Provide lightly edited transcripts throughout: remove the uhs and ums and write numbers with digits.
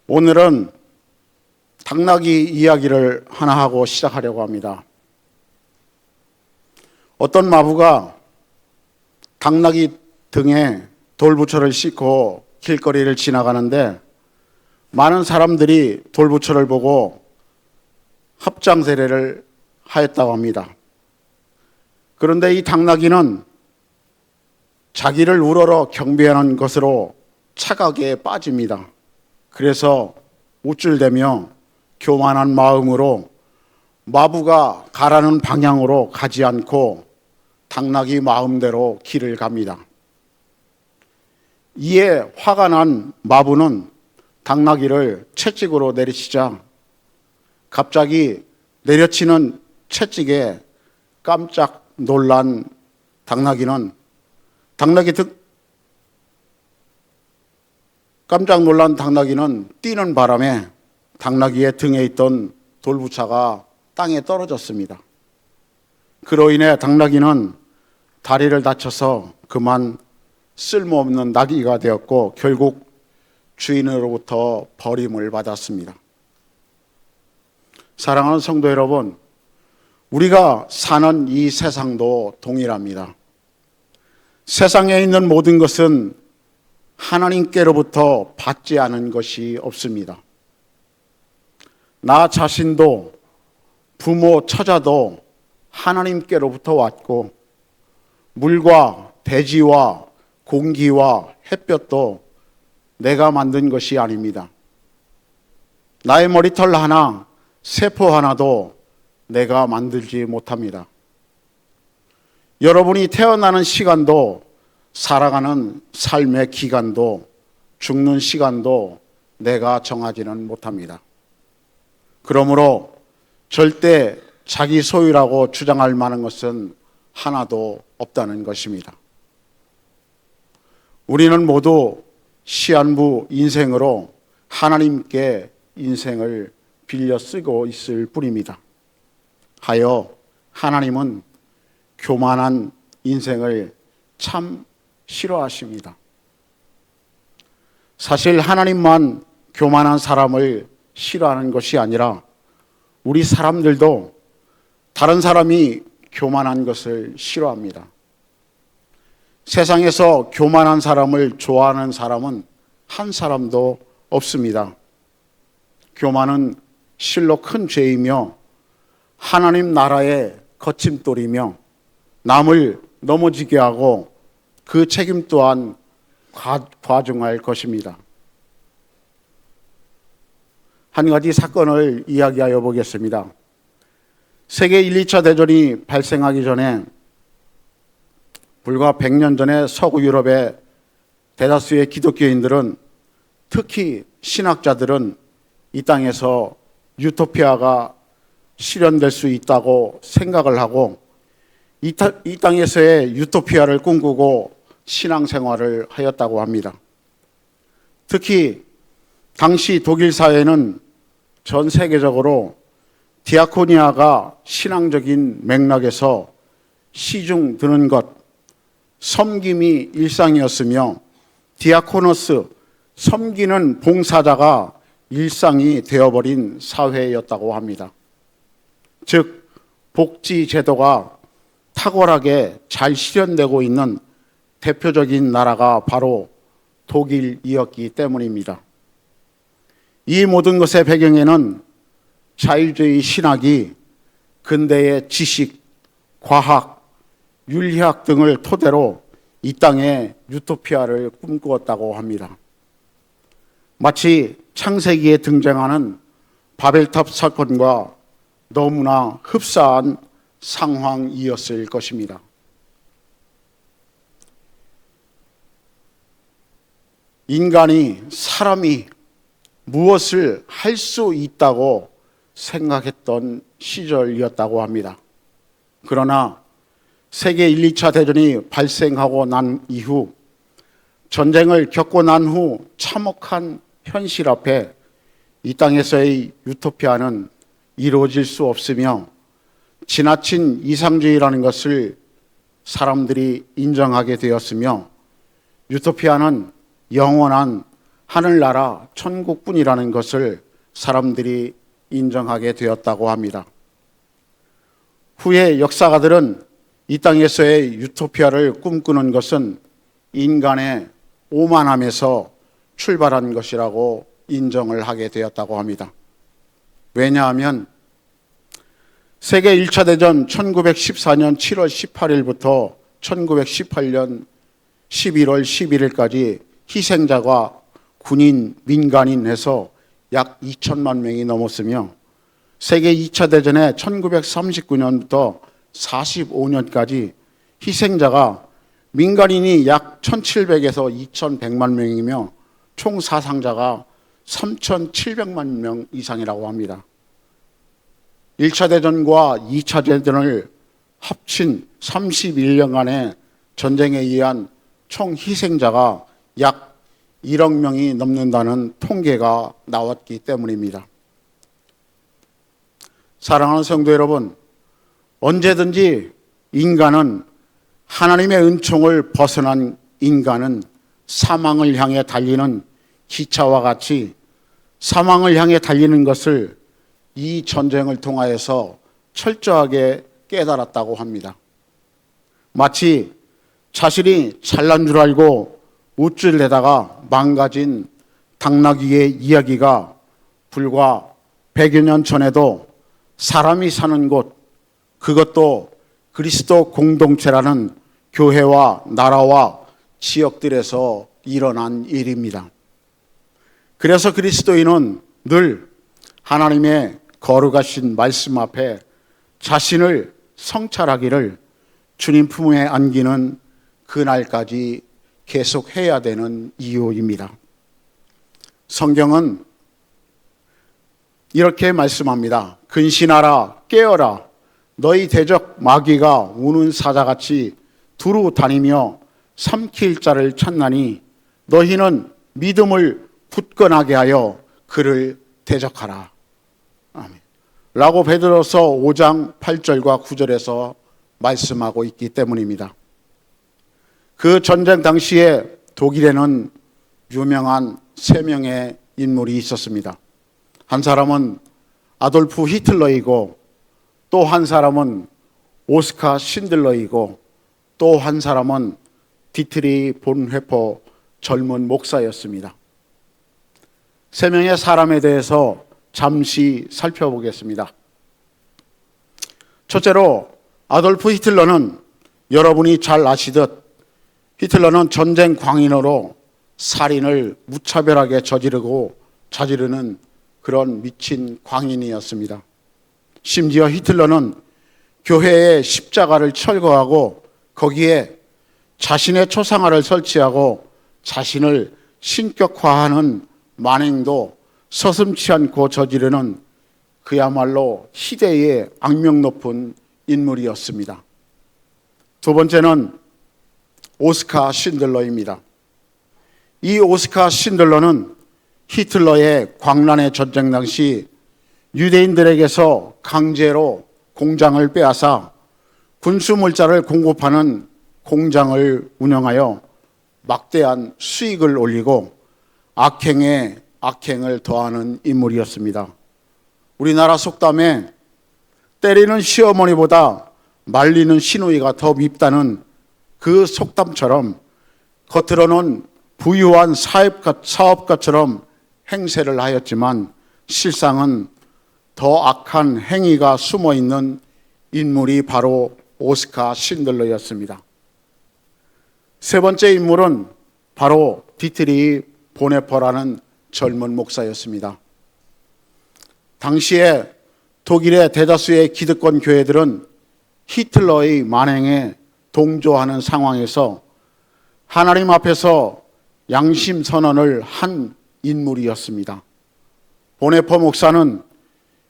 오늘은 당나귀 이야기를 하나 하고 시작하려고 합니다. 어떤 마부가 당나귀 등에 돌부처를 싣고 길거리를 지나가는데 많은 사람들이 돌부처를 보고 합장세례를 하였다고 합니다. 그런데 이 당나귀는 자기를 우러러 경배하는 것으로 착각에 빠집니다. 그래서 우쭐대며 교만한 마음으로 마부가 가라는 방향으로 가지 않고 당나귀 마음대로 길을 갑니다. 이에 화가 난 마부는 당나귀를 채찍으로 내리치자 갑자기 내려치는 채찍에 깜짝 놀란 당나귀는 뛰는 바람에 당나귀의 등에 있던 돌부차가 땅에 떨어졌습니다. 그로 인해 당나귀는 다리를 다쳐서 그만 쓸모없는 나귀가 되었고 결국 주인으로부터 버림을 받았습니다. 사랑하는 성도 여러분, 우리가 사는 이 세상도 동일합니다. 세상에 있는 모든 것은 하나님께로부터 받지 않은 것이 없습니다. 나 자신도 부모, 처자도 하나님께로부터 왔고 물과 대지와 공기와 햇볕도 내가 만든 것이 아닙니다. 나의 머리털 하나, 세포 하나도 내가 만들지 못합니다. 여러분이 태어나는 시간도 살아가는 삶의 기간도 죽는 시간도 내가 정하지는 못합니다. 그러므로 절대 자기 소유라고 주장할 만한 것은 하나도 없다는 것입니다. 우리는 모두 시한부 인생으로 하나님께 인생을 빌려 쓰고 있을 뿐입니다. 하여 하나님은 교만한 인생을 참 싫어하십니다. 사실 하나님만 교만한 사람을 싫어하는 것이 아니라 우리 사람들도 다른 사람이 교만한 것을 싫어합니다. 세상에서 교만한 사람을 좋아하는 사람은 한 사람도 없습니다. 교만은 실로 큰 죄이며 하나님 나라의 거침돌이며 남을 넘어지게 하고 그 책임 또한 과중할 것입니다. 한 가지 사건을 이야기하여 보겠습니다. 세계 1, 2차 대전이 발생하기 전에 불과 100년 전에 서구 유럽의 대다수의 기독교인들은 특히 신학자들은 이 땅에서 유토피아가 실현될 수 있다고 생각을 하고 이 땅에서의 유토피아를 꿈꾸고 신앙생활을 하였다고 합니다. 특히 당시 독일 사회는 전 세계적으로 디아코니아가 신앙적인 맥락에서 시중 드는 것, 섬김이 일상이었으며 디아코노스, 섬기는 봉사자가 일상이 되어버린 사회였다고 합니다. 즉 복지 제도가 탁월하게 잘 실현되고 있는 대표적인 나라가 바로 독일이었기 때문입니다. 이 모든 것의 배경에는 자유주의 신학이 근대의 지식, 과학, 윤리학 등을 토대로 이 땅에 유토피아를 꿈꾸었다고 합니다. 마치 창세기에 등장하는 바벨탑 사건과 너무나 흡사한 상황이었을 것입니다. 사람이 무엇을 할 수 있다고 생각했던 시절이었다고 합니다. 그러나 세계 1, 2차 대전이 발생하고 난 이후 전쟁을 겪고 난 후 참혹한 현실 앞에 이 땅에서의 유토피아는 이루어질 수 없으며 지나친 이상주의라는 것을 사람들이 인정하게 되었으며 유토피아는 영원한 하늘나라 천국뿐이라는 것을 사람들이 인정하게 되었다고 합니다. 후에 역사가들은 이 땅에서의 유토피아를 꿈꾸는 것은 인간의 오만함에서 출발한 것이라고 인정을 하게 되었다고 합니다. 왜냐하면 세계 1차 대전 1914년 7월 18일부터 1918년 11월 11일까지 희생자가 군인, 민간인 해서 약 2천만 명이 넘었으며 세계 2차 대전의 1939년부터 45년까지 희생자가 민간인이 약 1,700에서 2,100만 명이며 총 사상자가 3,700만 명 이상이라고 합니다. 1차 대전과 2차 대전을 합친 31년간의 전쟁에 의한 총 희생자가 약 1억 명이 넘는다는 통계가 나왔기 때문입니다. 사랑하는 성도 여러분, 언제든지 인간은 하나님의 은총을 벗어난 인간은 사망을 향해 달리는 기차와 같이 사망을 향해 달리는 것을 이 전쟁을 통하여서 철저하게 깨달았다고 합니다. 마치 자신이 잘난 줄 알고 웃줄 내다가 망가진 당나귀의 이야기가 불과 100여 년 전에도 사람이 사는 곳, 그것도 그리스도 공동체라는 교회와 나라와 지역들에서 일어난 일입니다. 그래서 그리스도인은 늘 하나님의 거룩하신 말씀 앞에 자신을 성찰하기를 주님 품에 안기는 그날까지 계속해야 되는 이유입니다. 성경은 이렇게 말씀합니다. 근신하라, 깨어라. 너희 대적 마귀가 우는 사자같이 두루 다니며 삼킬 자를 찾나니 너희는 믿음을 굳건하게 하여 그를 대적하라. 아멘. 라고 베드로서 5장 8절과 9절에서 말씀하고 있기 때문입니다. 그 전쟁 당시에 독일에는 유명한 3명의 인물이 있었습니다. 한 사람은 아돌프 히틀러이고 또 한 사람은 오스카 신들러이고 또 한 사람은 디트리 본회퍼 젊은 목사였습니다. 3명의 사람에 대해서 잠시 살펴보겠습니다. 첫째로 아돌프 히틀러는 여러분이 잘 아시듯 히틀러는 전쟁 광인으로 살인을 무차별하게 저지르는 그런 미친 광인이었습니다. 심지어 히틀러는 교회에 십자가를 철거하고 거기에 자신의 초상화를 설치하고 자신을 신격화하는 만행도 서슴지 않고 저지르는 그야말로 시대의 악명 높은 인물이었습니다. 두 번째는 오스카 신들러입니다. 이 오스카 신들러는 히틀러의 광란의 전쟁 당시 유대인들에게서 강제로 공장을 빼앗아 군수물자를 공급하는 공장을 운영하여 막대한 수익을 올리고 악행에 악행을 더하는 인물이었습니다. 우리나라 속담에 때리는 시어머니보다 말리는 시누이가 더 밉다는 그 속담처럼 겉으로는 부유한 사업가처럼 행세를 하였지만 실상은 더 악한 행위가 숨어있는 인물이 바로 오스카 신들러였습니다. 세 번째 인물은 바로 디트리 보네퍼라는 젊은 목사였습니다. 당시에 독일의 대다수의 기득권 교회들은 히틀러의 만행에 동조하는 상황에서 하나님 앞에서 양심 선언을 한 인물이었습니다. 보네퍼 목사는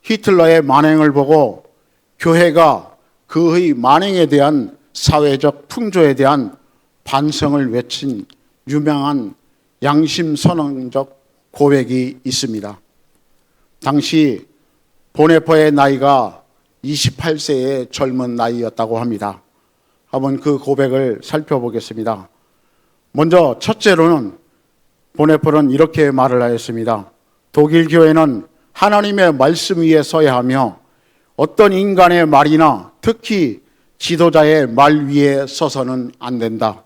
히틀러의 만행을 보고 교회가 그의 만행에 대한 사회적 풍조에 대한 반성을 외친 유명한 양심 선언적 고백이 있습니다. 당시 보네퍼의 나이가 28세의 젊은 나이였다고 합니다. 한번 그 고백을 살펴보겠습니다. 먼저 첫째로는 보네폴은 이렇게 말을 하였습니다. 독일 교회는 하나님의 말씀 위에 서야 하며 어떤 인간의 말이나 특히 지도자의 말 위에 서서는 안 된다.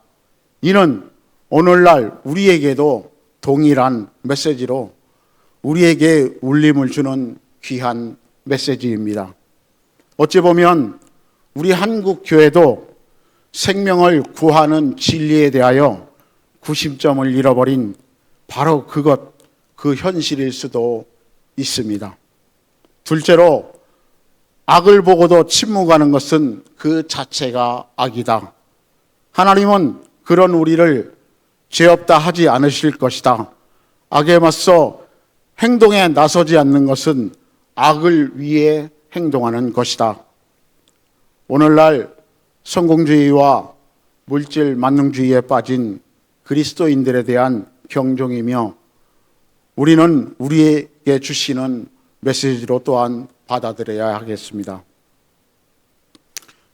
이는 오늘날 우리에게도 동일한 메시지로 우리에게 울림을 주는 귀한 메시지입니다. 어찌 보면 우리 한국 교회도 생명을 구하는 진리에 대하여 구심점을 잃어버린 바로 그 현실일 수도 있습니다. 둘째로 악을 보고도 침묵하는 것은 그 자체가 악이다. 하나님은 그런 우리를 죄 없다 하지 않으실 것이다. 악에 맞서 행동에 나서지 않는 것은 악을 위해 행동하는 것이다. 오늘날 성공주의와 물질 만능주의에 빠진 그리스도인들에 대한 경종이며 우리는 우리에게 주시는 메시지로 또한 받아들여야 하겠습니다.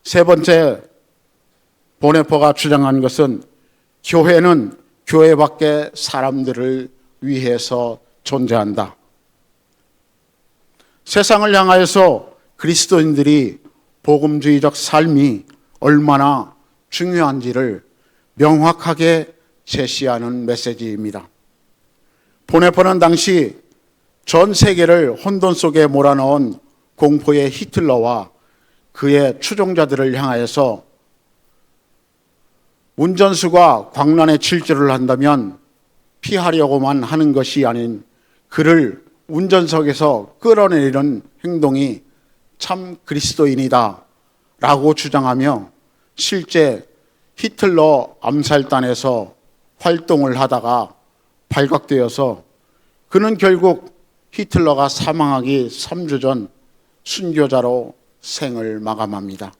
세 번째, 보네포가 주장한 것은 교회는 교회 밖의 사람들을 위해서 존재한다. 세상을 향하여서 그리스도인들이 복음주의적 삶이 얼마나 중요한지를 명확하게 제시하는 메시지입니다. 보네포는 당시 전 세계를 혼돈 속에 몰아넣은 공포의 히틀러와 그의 추종자들을 향하여서 운전수가 광란에 질주를 한다면 피하려고만 하는 것이 아닌 그를 운전석에서 끌어내리는 행동이 참 그리스도인이다 라고 주장하며 실제 히틀러 암살단에서 활동을 하다가 발각되어서 그는 결국 히틀러가 사망하기 3주 전 순교자로 생을 마감합니다.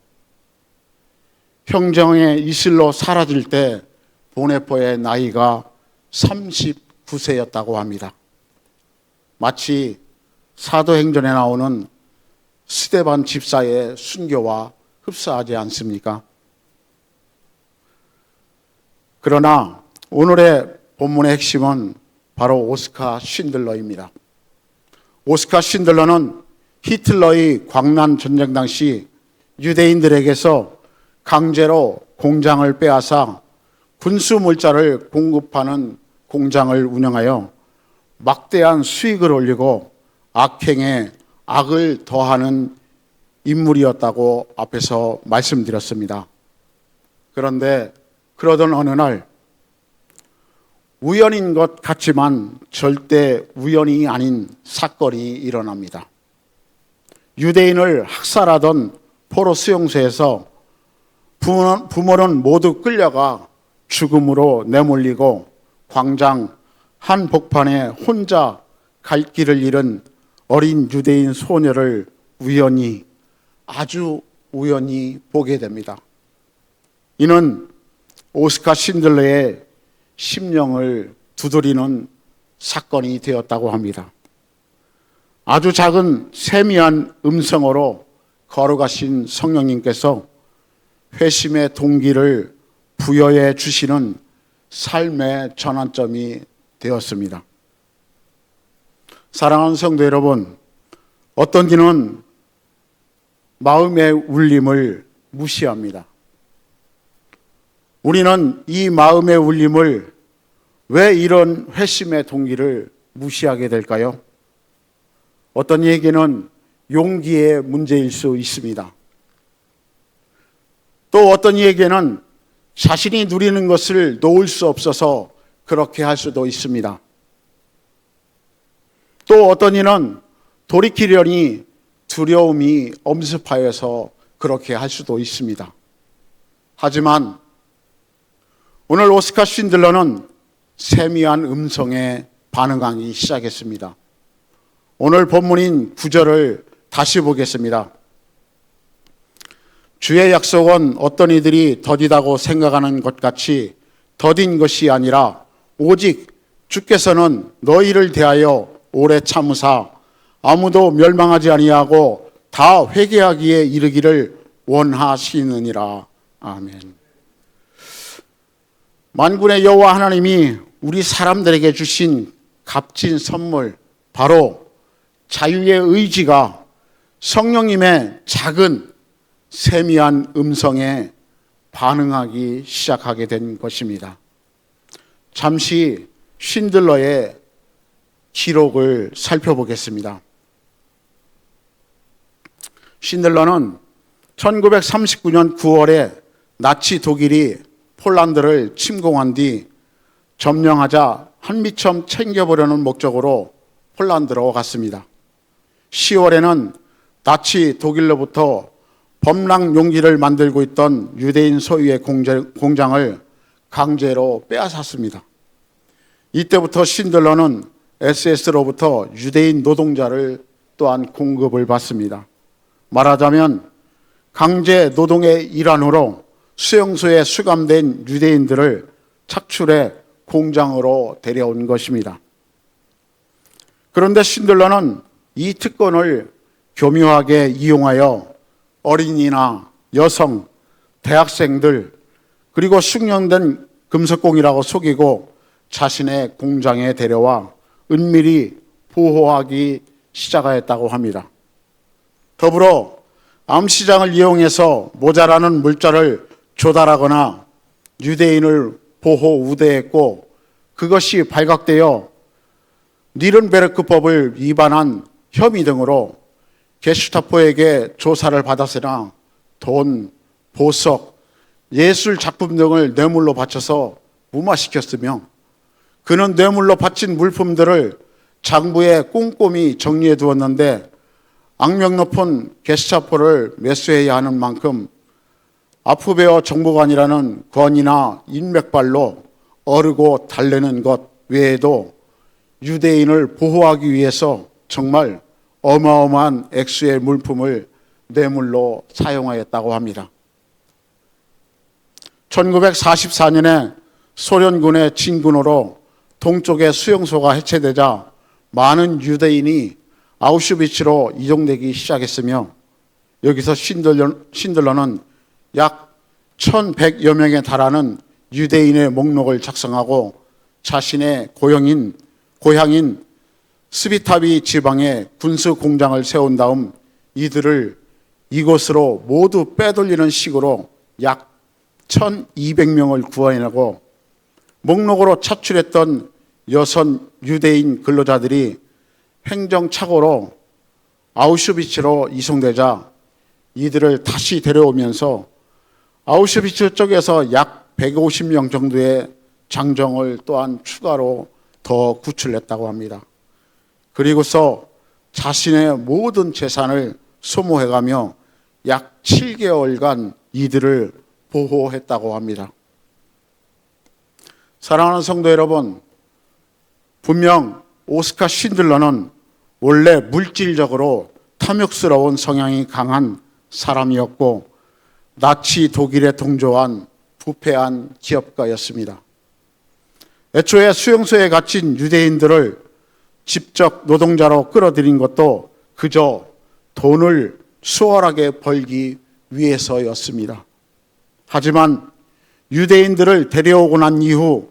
형정의 이슬로 사라질 때 보네포의 나이가 39세였다고 합니다. 마치 사도행전에 나오는 스데반 집사의 순교와 흡사하지 않습니까? 그러나 오늘의 본문의 핵심은 바로 오스카 쉰들러입니다. 오스카 쉰들러는 히틀러의 광란 전쟁 당시 유대인들에게서 강제로 공장을 빼앗아 군수 물자를 공급하는 공장을 운영하여 막대한 수익을 올리고 악행에 악을 더하는 인물이었다고 앞에서 말씀드렸습니다. 그런데 그러던 어느 날 우연인 것 같지만 절대 우연이 아닌 사건이 일어납니다. 유대인을 학살하던 포로 수용소에서 부모는 모두 끌려가 죽음으로 내몰리고 광장 한복판에 혼자 갈 길을 잃은 어린 유대인 소녀를 아주 우연히 보게 됩니다. 이는 오스카 쉰들러의 심령을 두드리는 사건이 되었다고 합니다. 아주 작은 세미한 음성으로 걸어가신 성령님께서 회심의 동기를 부여해 주시는 삶의 전환점이 되었습니다. 사랑하는 성도 여러분, 어떤 이는 마음의 울림을 무시합니다. 우리는 이 마음의 울림을 왜 이런 회심의 동기를 무시하게 될까요? 어떤 얘기는 용기의 문제일 수 있습니다. 또 어떤 이에게는 자신이 누리는 것을 놓을 수 없어서 그렇게 할 수도 있습니다. 또 어떤 이는 돌이키려니 두려움이 엄습하여서 그렇게 할 수도 있습니다. 하지만 오늘 오스카 쉰들러는 세미한 음성에 반응하기 시작했습니다. 오늘 본문인 9절을 다시 보겠습니다. 주의 약속은 어떤 이들이 더디다고 생각하는 것 같이 더딘 것이 아니라 오직 주께서는 너희를 대하여 오래 참으사 아무도 멸망하지 아니하고 다 회개하기에 이르기를 원하시느니라. 아멘. 만군의 여호와 하나님이 우리 사람들에게 주신 값진 선물, 바로 자유의 의지가 성령님의 작은 세미한 음성에 반응하기 시작하게 된 것입니다. 잠시 쉰들러의 기록을 살펴보겠습니다. 쉰들러는 1939년 9월에 나치 독일이 폴란드를 침공한 뒤 점령하자 한 미천 챙겨보려는 목적으로 폴란드로 갔습니다. 10월에는 나치 독일로부터 범랑 용기를 만들고 있던 유대인 소유의 공장을 강제로 빼앗았습니다. 이때부터 쉰들러는 SS로부터 유대인 노동자를 또한 공급을 받습니다. 말하자면 강제 노동의 일환으로 수용소에 수감된 유대인들을 착출해 공장으로 데려온 것입니다. 그런데 쉰들러는 이 특권을 교묘하게 이용하여 어린이나 여성, 대학생들, 그리고 숙련된 금속공이라고 속이고 자신의 공장에 데려와 은밀히 보호하기 시작하였다고 합니다. 더불어 암시장을 이용해서 모자라는 물자를 조달하거나 유대인을 보호 우대했고, 그것이 발각되어 니른베르크법을 위반한 혐의 등으로 게슈타포에게 조사를 받았으나 돈, 보석, 예술 작품 등을 뇌물로 바쳐서 무마시켰으며, 그는 뇌물로 바친 물품들을 장부에 꼼꼼히 정리해 두었는데 악명 높은 게스타포를 매수해야 하는 만큼 아프베어 정보관이라는 권위나 인맥발로 어르고 달래는 것 외에도 유대인을 보호하기 위해서 정말 어마어마한 액수의 물품을 뇌물로 사용하였다고 합니다. 1944년에 소련군의 진군으로 동쪽의 수용소가 해체되자 많은 유대인이 아우슈비츠로 이동되기 시작했으며, 여기서 쉰들러는 약 1100여 명에 달하는 유대인의 목록을 작성하고 자신의 고향인 스비타비 지방에 군수 공장을 세운 다음 이들을 이곳으로 모두 빼돌리는 식으로 약 1200명을 구해내고, 목록으로 차출했던 여성 유대인 근로자들이 행정착오로 아우슈비츠로 이송되자 이들을 다시 데려오면서 아우슈비츠 쪽에서 약 150명 정도의 장정을 또한 추가로 더 구출했다고 합니다. 그리고서 자신의 모든 재산을 소모해가며 약 7개월간 이들을 보호했다고 합니다. 사랑하는 성도 여러분, 분명 오스카 쉰들러는 원래 물질적으로 탐욕스러운 성향이 강한 사람이었고 나치 독일에 동조한 부패한 기업가였습니다. 애초에 수용소에 갇힌 유대인들을 직접 노동자로 끌어들인 것도 그저 돈을 수월하게 벌기 위해서였습니다. 하지만 유대인들을 데려오고 난 이후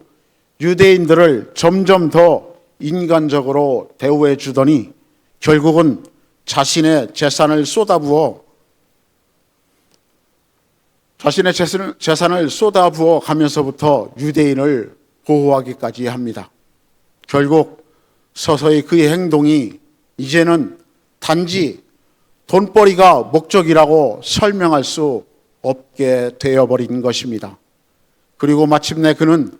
유대인들을 점점 더 인간적으로 대우해 주더니 결국은 자신의 재산을 쏟아부어 가면서부터 유대인을 보호하기까지 합니다. 결국 서서히 그의 행동이 이제는 단지 돈벌이가 목적이라고 설명할 수 없게 되어버린 것입니다. 그리고 마침내 그는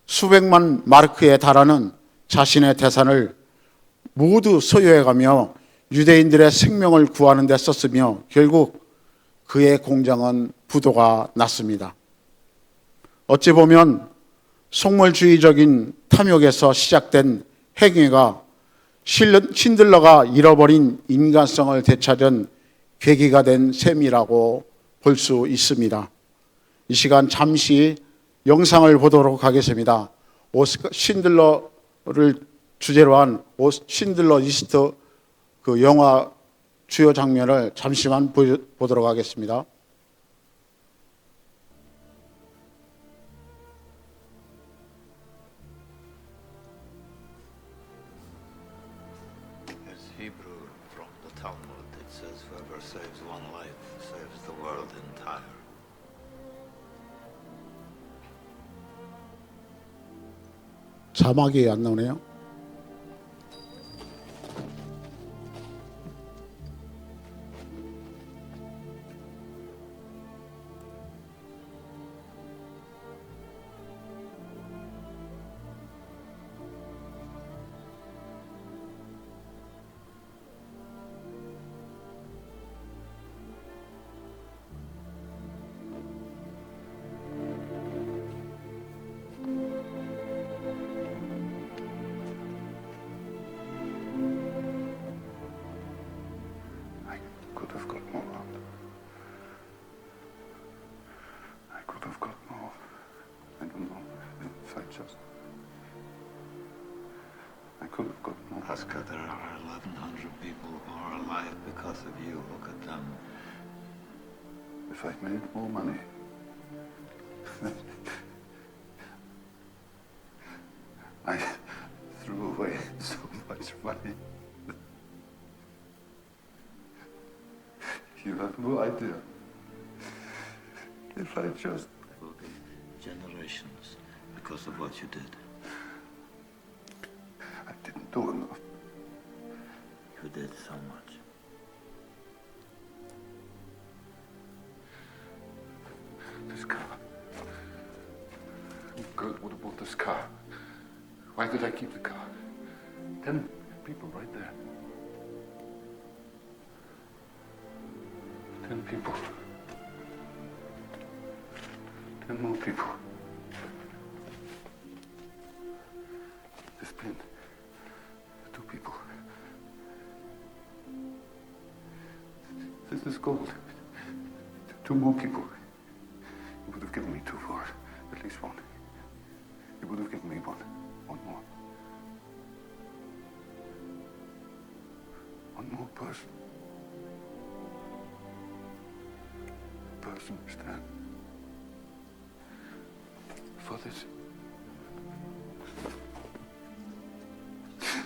수백만 마르크에 달하는 자신의 재산을 모두 소유해가며 유대인들의 생명을 구하는 데 썼으며 결국 그의 공장은 부도가 났습니다. 어찌 보면 속물주의적인 탐욕에서 시작된 행위가 쉰들러가 잃어버린 인간성을 되찾은 계기가 된 셈이라고 볼 수 있습니다. 이 시간 잠시 영상을 보도록 하겠습니다. 오스카 쉰들러를 주제로 한 쉰들러 리스트 그 영화 주요 장면을 잠시만 보도록 하겠습니다. Hebrew from the Talmud. It says, "Whoever saves one life saves the world entire." 자막이 안 나오네요. I could have got more out. I could have got more. I don't know if I just. I could have got more. Oscar, there are 1,100 people who are alive because of you. Look at them. If I'd made more money. I threw away so much money. You have no idea. If I just. There will be generations because of what you did. I didn't do enough. You did so much. This car. Good would have bought this car. Why did I keep the car? 10 people right there. 10 people. 10 more people. This pin. 2 people. This is gold. 2 more people. You would have given me 2 for it. At least 1. You would have given me 1. 1 more. 1 more person. Person stand for this.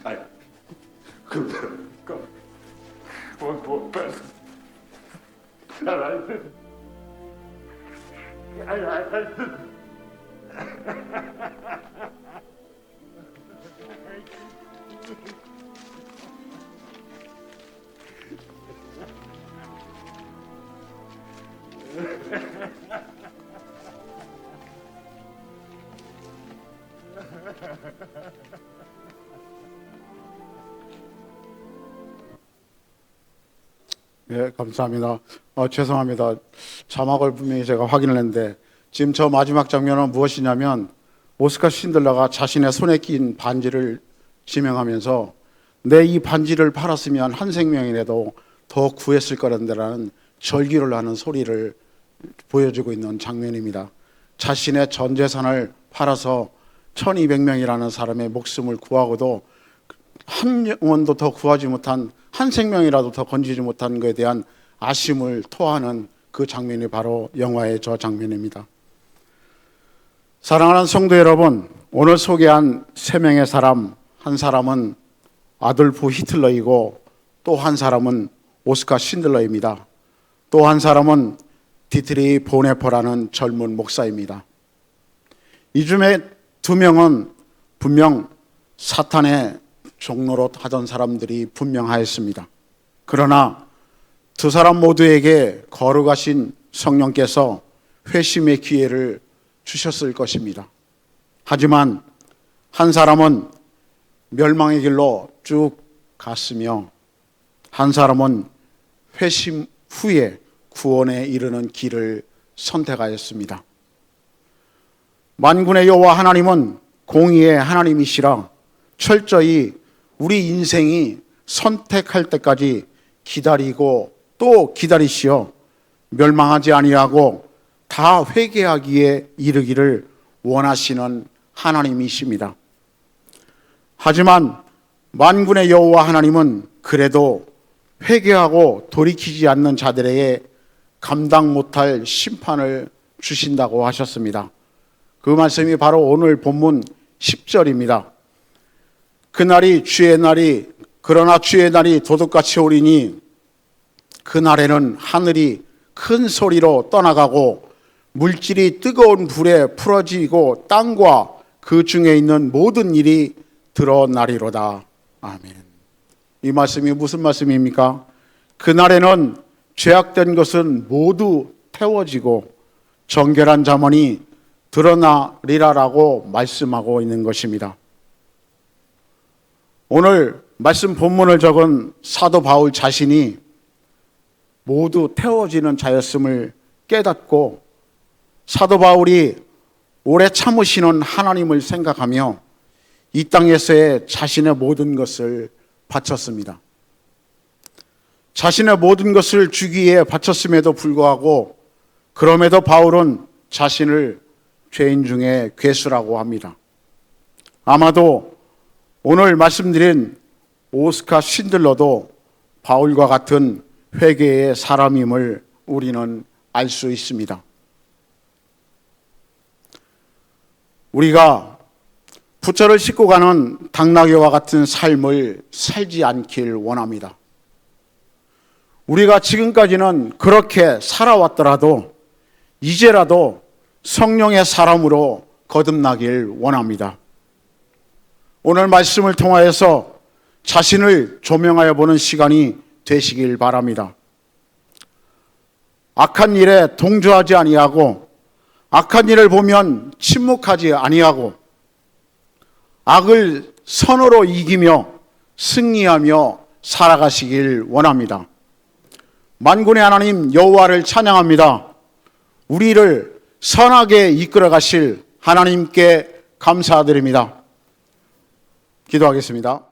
I could have got 1 more person. And I didn't. I didn't. 예, 감사합니다. 죄송합니다. 자막을 분명히 제가 확인을 했는데 지금 저 마지막 장면은 무엇이냐면 오스카 신들러가 자신의 손에 낀 반지를 지명하면서 내 이 반지를 팔았으면 한 생명이라도 더 구했을 거란다라는 절기를 하는 소리를 보여주고 있는 장면입니다. 자신의 전 재산을 팔아서 1200명이라는 사람의 목숨을 구하고도 한 영혼도 더 구하지 못한, 한 생명이라도 더 건지지 못한 것에 대한 아쉬움을 토하는 그 장면이 바로 영화의 저 장면입니다. 사랑하는 성도 여러분, 오늘 소개한 3명의 사람, 한 사람은 아돌프 히틀러이고 또 한 사람은 오스카 신들러입니다. 또 한 사람은 디트리 보네퍼라는 젊은 목사입니다. 이 중에 2명은 분명 사탄의 종로로 하던 사람들이 분명하였습니다. 그러나 2 사람 모두에게 거룩하신 성령께서 회심의 기회를 주셨을 것입니다. 하지만 한 사람은 멸망의 길로 쭉 갔으며 한 사람은 회심 후에 구원에 이르는 길을 선택하였습니다. 만군의 여호와 하나님은 공의의 하나님이시라 철저히 우리 인생이 선택할 때까지 기다리고 또 기다리시어 멸망하지 아니하고 다 회개하기에 이르기를 원하시는 하나님이십니다. 하지만 만군의 여호와 하나님은 그래도 회개하고 돌이키지 않는 자들에게 감당 못할 심판을 주신다고 하셨습니다. 그 말씀이 바로 오늘 본문 10절입니다. 그날이 주의 날이 그러나 주의 날이 도둑같이 오리니 그날에는 하늘이 큰 소리로 떠나가고 물질이 뜨거운 불에 풀어지고 땅과 그 중에 있는 모든 일이 드러나리로다. 아멘. 이 말씀이 무슨 말씀입니까? 그날에는 죄악된 것은 모두 태워지고 정결한 자만이 드러나리라라고 말씀하고 있는 것입니다. 오늘 말씀 본문을 적은 사도 바울 자신이 모두 태워지는 자였음을 깨닫고 사도 바울이 오래 참으시는 하나님을 생각하며 이 땅에서의 자신의 모든 것을 바쳤습니다. 자신의 모든 것을 주기에 바쳤음에도 불구하고 그럼에도 바울은 자신을 죄인 중에 괴수라고 합니다. 아마도 오늘 말씀드린 오스카 신들러도 바울과 같은 회개의 사람임을 우리는 알 수 있습니다. 우리가 부처를 싣고 가는 당나귀와 같은 삶을 살지 않길 원합니다. 우리가 지금까지는 그렇게 살아왔더라도 이제라도 성령의 사람으로 거듭나길 원합니다. 오늘 말씀을 통하여서 자신을 조명하여 보는 시간이 되시길 바랍니다. 악한 일에 동조하지 아니하고 악한 일을 보면 침묵하지 아니하고 악을 선으로 이기며 승리하며 살아가시길 원합니다. 만군의 하나님 여호와를 찬양합니다. 우리를 선하게 이끌어 가실 하나님께 감사드립니다. 기도하겠습니다.